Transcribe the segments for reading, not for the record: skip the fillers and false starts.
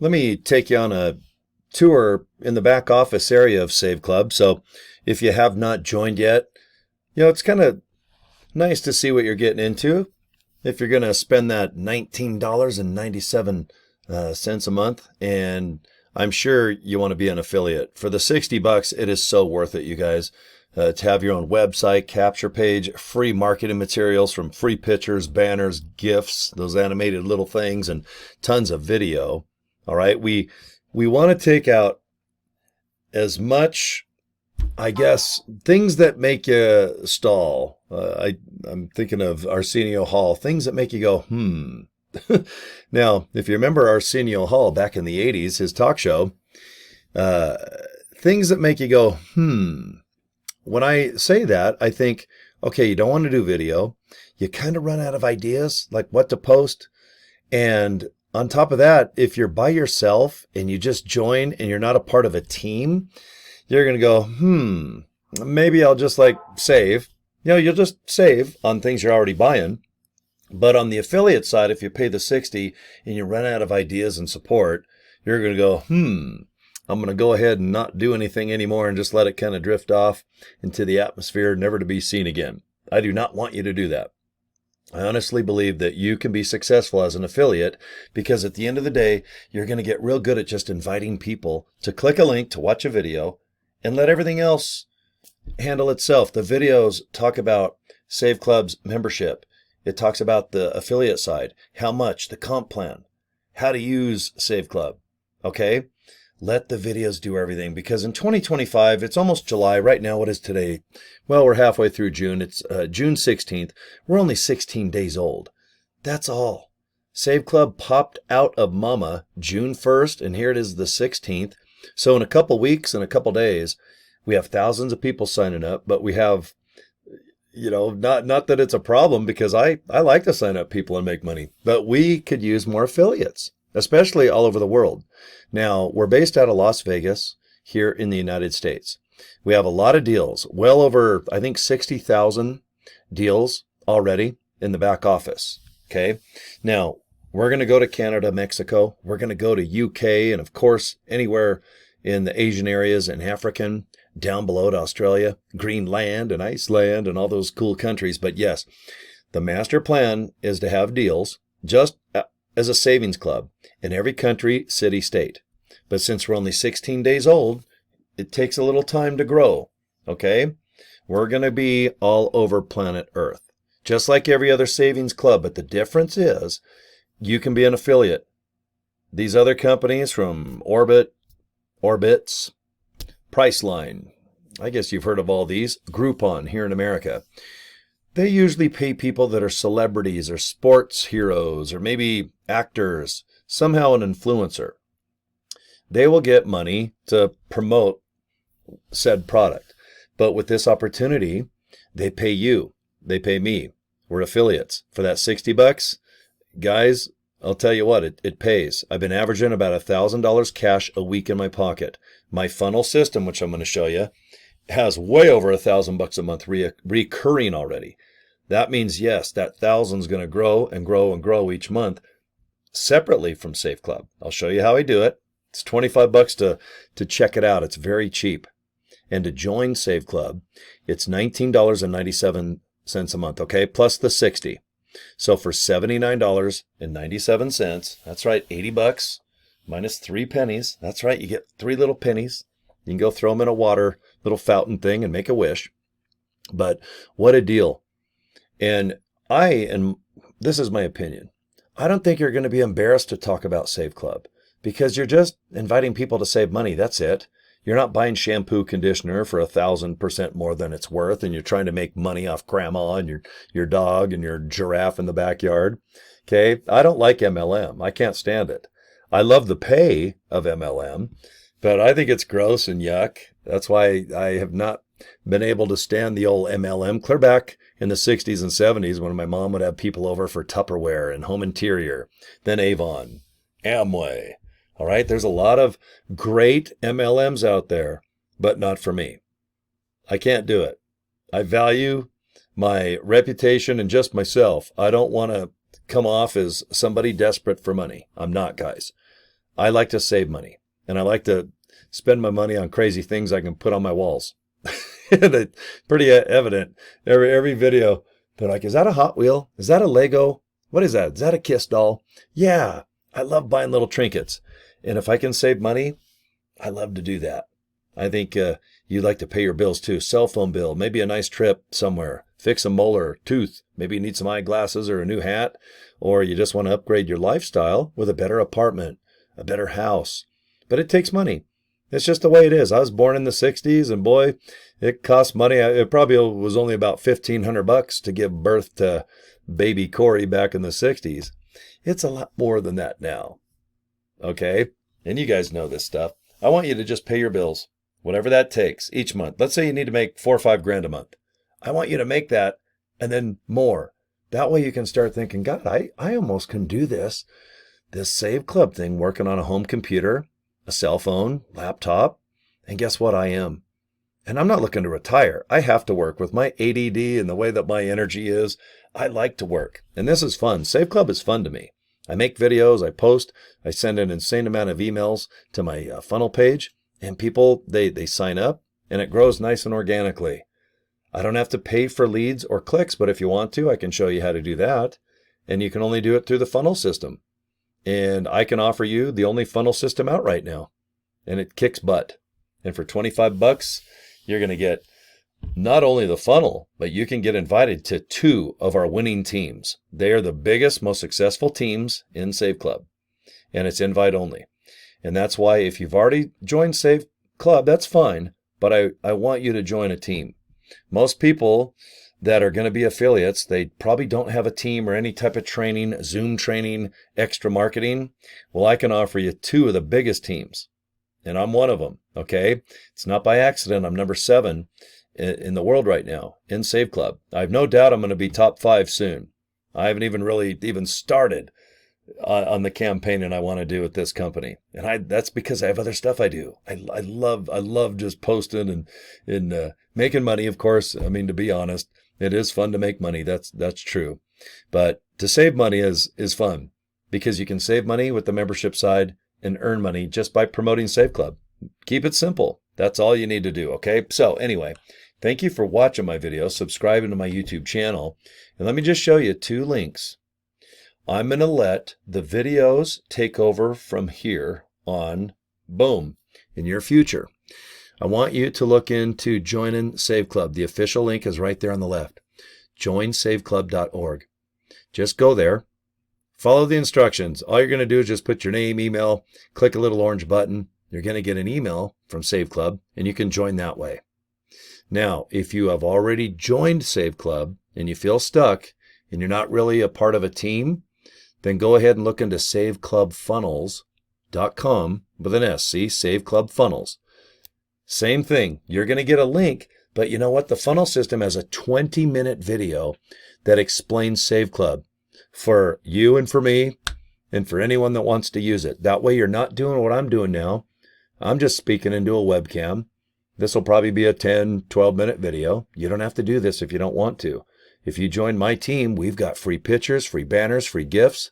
let me take you on a tour in the back office area of Save Club. So if you have not joined yet, it's kind of nice to see what you're getting into. If you're going to spend that $19.97 a month, and I'm sure you want to be an affiliate. For the $60, it is so worth it, you guys. To have your own website, capture page, free marketing materials from free pictures, banners, GIFs, those animated little things, and tons of video. All right, we want to take out as much, I guess, things that make you stall. I'm thinking of Arsenio Hall, things that make you go, Now, if you remember Arsenio Hall back in the 80s, his talk show, things that make you go, When I say that, I think, okay, you don't want to do video. You kind of run out of ideas, like what to post. And on top of that, if you're by yourself and you just join and you're not a part of a team, you're going to go, maybe I'll just save. You'll just save on things you're already buying. But on the affiliate side, if you pay the 60 and you run out of ideas and support, you're going to go, I'm going to go ahead and not do anything anymore and just let it kind of drift off into the atmosphere, never to be seen again. I do not want you to do that. I honestly believe that you can be successful as an affiliate because at the end of the day, you're going to get real good at just inviting people to click a link to watch a video and let everything else handle itself. The videos talk about Save Club's membership. It talks about the affiliate side, how much, the comp plan, how to use Save Club. Okay? Let the videos do everything because in 2025, it's almost July. Right now, what is today? Well, we're halfway through June. It's June 16th. We're only 16 days old. That's all. Save Club popped out of Mama June 1st, and here it is the 16th. So in a couple weeks and a couple days, we have thousands of people signing up, but we have, not that it's a problem because I like to sign up people and make money, but we could use more affiliates, especially all over the world. Now, we're based out of Las Vegas here in the United States. We have a lot of deals, well over, I think, 60,000 deals already in the back office. Okay. Now, we're going to go to Canada, Mexico. We're going to go to UK and, of course, anywhere in the Asian areas and African, down below to Australia, Greenland and Iceland and all those cool countries. But yes, the master plan is to have deals just as a savings club in every country, city, state. But since we're only 16 days old, it takes a little time to grow, okay? We're going to be all over planet Earth, just like every other savings club. But the difference is you can be an affiliate. These other companies from Orbitz, Priceline, I guess you've heard of all these, Groupon here in America. They usually pay people that are celebrities or sports heroes or maybe actors, somehow an influencer. They will get money to promote said product. But with this opportunity, they pay you. They pay me. We're affiliates. For that $60, guys, I'll tell you what, it pays. I've been averaging about $1,000 cash a week in my pocket. My funnel system, which I'm going to show you, has way over $1,000 a month recurring already. That means, yes, that thousand's going to grow and grow and grow each month separately from Save Club. I'll show you how I do it. It's $25 to check it out. It's very cheap. And to join Save Club, it's $19.97 a month, okay, plus the $60. So for $79.97, that's right, $80 minus 3 pennies. That's right, you get 3 little pennies. You can go throw them in a water little fountain thing and make a wish. But what a deal. And this is my opinion, I don't think you're going to be embarrassed to talk about Save Club because you're just inviting people to save money. That's it. You're not buying shampoo conditioner for 1,000% more than it's worth, and you're trying to make money off grandma and your dog and your giraffe in the backyard. Okay, I don't like MLM. I can't stand it. I love the pay of MLM, but I think it's gross and yuck. That's why I have not been able to stand the old MLM. Clear back in the 60s and 70s when my mom would have people over for Tupperware and home interior, then Avon, Amway. All right, there's a lot of great MLMs out there, but not for me. I can't do it. I value my reputation and just myself. I don't want to come off as somebody desperate for money. I'm not, guys. I like to save money, and I like to spend my money on crazy things I can put on my walls. And it's pretty evident. Every video, they're like, is that a Hot Wheel? Is that a Lego? What is that? Is that a Kiss doll? Yeah, I love buying little trinkets. And if I can save money, I love to do that. I think you'd like to pay your bills too. Cell phone bill, maybe a nice trip somewhere, fix a molar, tooth, maybe you need some eyeglasses or a new hat, or you just want to upgrade your lifestyle with a better apartment, a better house. But it takes money. It's just the way it is. I was born in the 60s, and boy, it cost money. It probably was only about $1,500 to give birth to baby Cory back in the 60s. It's a lot more than that now. Okay? And you guys know this stuff. I want you to just pay your bills, whatever that takes each month. Let's say you need to make $4 or $5 a month. I want you to make that and then more. That way you can start thinking, God, I almost can do this Save Club thing, working on a home computer, a cell phone, laptop, and guess what? I am. And I'm not looking to retire. I have to work with my ADD and the way that my energy is. I like to work. And this is fun. Save Club is fun to me. I make videos, I post, I send an insane amount of emails to my funnel page, and people, they sign up, and it grows nice and organically. I don't have to pay for leads or clicks, but if you want to, I can show you how to do that. And you can only do it through the funnel system. And I can offer you the only funnel system out right now. And it kicks butt. And for $25, you're going to get not only the funnel, but you can get invited to 2 of our winning teams. They are the biggest, most successful teams in Save Club. And it's invite only. And that's why if you've already joined Save Club, that's fine. But I want you to join a team. Most people that are going to be affiliates, they probably don't have a team or any type of training, Zoom training, extra marketing. Well, I can offer you 2 of the biggest teams. And I'm one of them, okay? It's not by accident. I'm number 7 in the world right now in Save Club. I have no doubt I'm going to be top 5 soon. I haven't even really started on the campaign and I want to do with this company. And that's because I have other stuff I do. I love just posting and making money, of course. I mean, to be honest, it is fun to make money. That's true. But to save money is fun because you can save money with the membership side and earn money just by promoting Save Club. Keep it simple. That's all you need to do, okay? So anyway, thank you for watching my video, subscribing to my YouTube channel. And let me just show you 2 links. I'm going to let the videos take over from here on, boom, in your future. I want you to look into joining Save Club. The official link is right there on the left. joinsaveclub.org. Just go there. Follow the instructions. All you're going to do is just put your name, email, click a little orange button. You're going to get an email from Save Club, and you can join that way. Now, if you have already joined Save Club and you feel stuck and you're not really a part of a team, then go ahead and look into saveclubfunnels.com with an S. See, Save Club Funnels. Same thing. You're going to get a link, but you know what? The funnel system has a 20-minute video that explains Save Club for you and for me and for anyone that wants to use it. That way you're not doing what I'm doing now. I'm just speaking into a webcam. This will probably be a 10, 12-minute video. You don't have to do this if you don't want to. If you join my team, we've got free pictures, free banners, free gifts.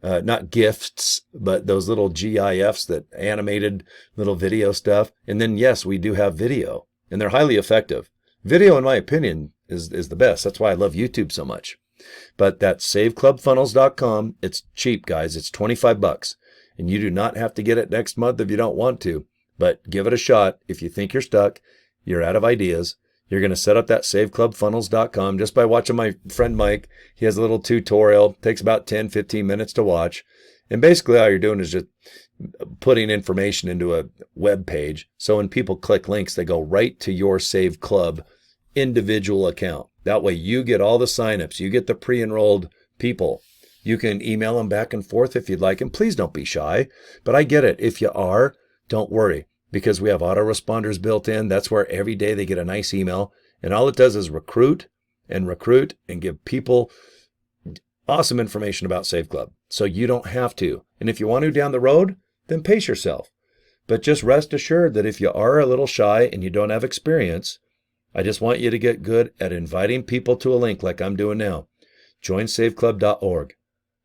Not gifts, but those little GIFs, that animated little video stuff. And then, yes, we do have video, and they're highly effective. Video, in my opinion, is the best. That's why I love YouTube so much. But that's saveclubfunnels.com. It's cheap, guys. It's $25. And you do not have to get it next month if you don't want to. But give it a shot. If you think you're stuck, you're out of ideas, you're going to set up that saveclubfunnels.com just by watching my friend Mike. He has a little tutorial. It takes about 10, 15 minutes to watch. And basically all you're doing is just putting information into a web page. So when people click links, they go right to your Save Club individual account. That way you get all the signups. You get the pre-enrolled people. You can email them back and forth if you'd like. And please don't be shy. But I get it. If you are, don't worry. Because we have autoresponders built in. That's where every day they get a nice email. And all it does is recruit and give people awesome information about Save Club. So you don't have to. And if you want to down the road, then pace yourself. But just rest assured that if you are a little shy and you don't have experience, I just want you to get good at inviting people to a link like I'm doing now. joinsaveclub.org.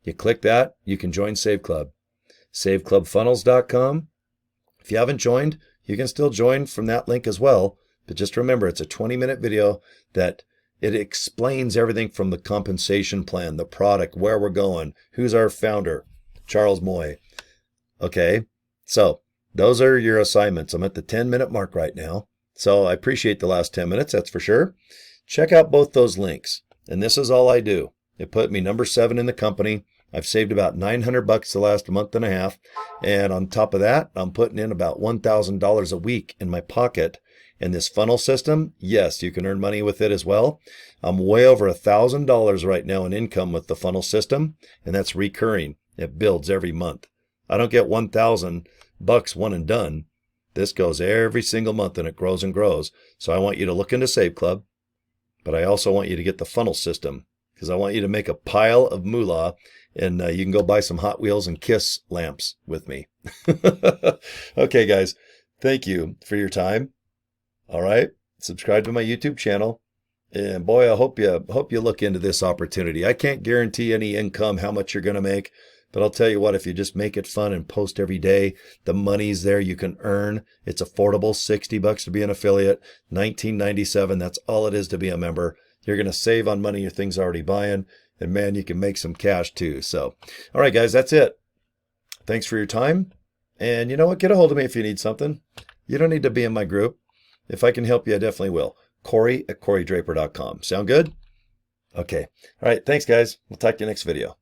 You click that, you can join Save Club. saveclubfunnels.com. If you haven't joined, you can still join from that link as well. But just remember, it's a 20-minute video that it explains everything from the compensation plan, the product, where we're going, who's our founder, Charles Moy. Okay, so those are your assignments. I'm at the 10-minute mark right now. So I appreciate the last 10 minutes, that's for sure. Check out both those links. And this is all I do. It put me number 7 in the company. I've saved about $900 the last month and a half. And on top of that, I'm putting in about $1,000 a week in my pocket. And this funnel system, yes, you can earn money with it as well. I'm way over $1,000 right now in income with the funnel system, and that's recurring. It builds every month. I don't get $1,000 one and done. This goes every single month and it grows and grows. So I want you to look into Save Club, but I also want you to get the funnel system because I want you to make a pile of moolah, and you can go buy some Hot Wheels and Kiss lamps with me. Okay, guys, thank you for your time. All right, subscribe to my YouTube channel, and boy, I hope you look into this opportunity. I can't guarantee any income, how much you're going to make, but I'll tell you what, if you just make it fun and post every day, the money's there. You can earn. It's affordable. $60 to be an affiliate, $19.97. That's all it is to be a member. You're going to save on money your thing's already buying, and man, you can make some cash too. So, all right, guys, that's it. Thanks for your time, and you know what? Get a hold of me if you need something. You don't need to be in my group. If I can help you, I definitely will. Cory at CoryDraper.com. Sound good? Okay. All right. Thanks, guys. We'll talk to you next video.